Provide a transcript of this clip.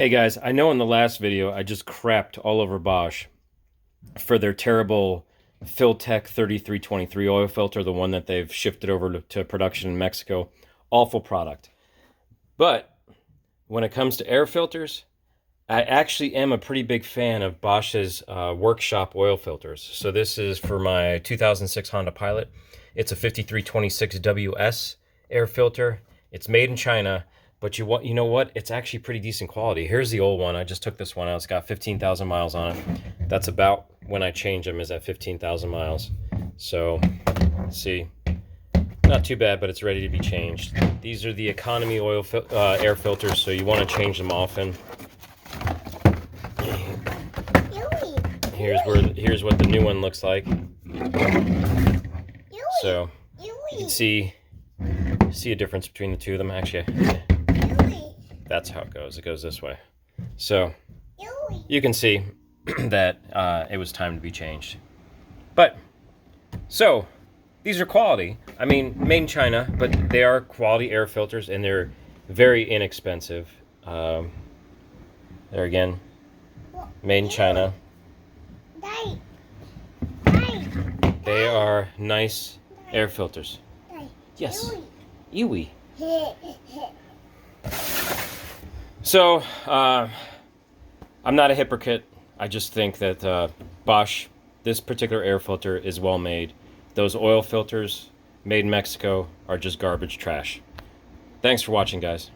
Hey guys, I know in the last video I just crapped all over Bosch for their terrible Filtech 3323 oil filter, the one that they've shifted over to production in Mexico. Awful product. But when it comes to air filters, I actually am a pretty big fan of Bosch's workshop oil filters. So this is for my 2006 Honda Pilot. It's a 5326WS air filter. It's made in China. But you know what? It's actually pretty decent quality. Here's the old one. I just took this one out. It's got 15,000 miles on it. That's about when I change them, is at 15,000 miles. So, see, not too bad, but it's ready to be changed. These are the economy air filters, so you want to change them often. Here's what the new one looks like. So you can see a difference between the two of them. Actually, that's how it goes. It goes this way. So you can see that it was time to be changed. But so these are quality. I mean, made in China, but they are quality air filters, and they're very inexpensive. There again, made in China. They are nice air filters. Yes. Iwi. So, I'm not a hypocrite. I just think that Bosch, this particular air filter, is well made. Those oil filters made in Mexico are just garbage trash. Thanks for watching, guys.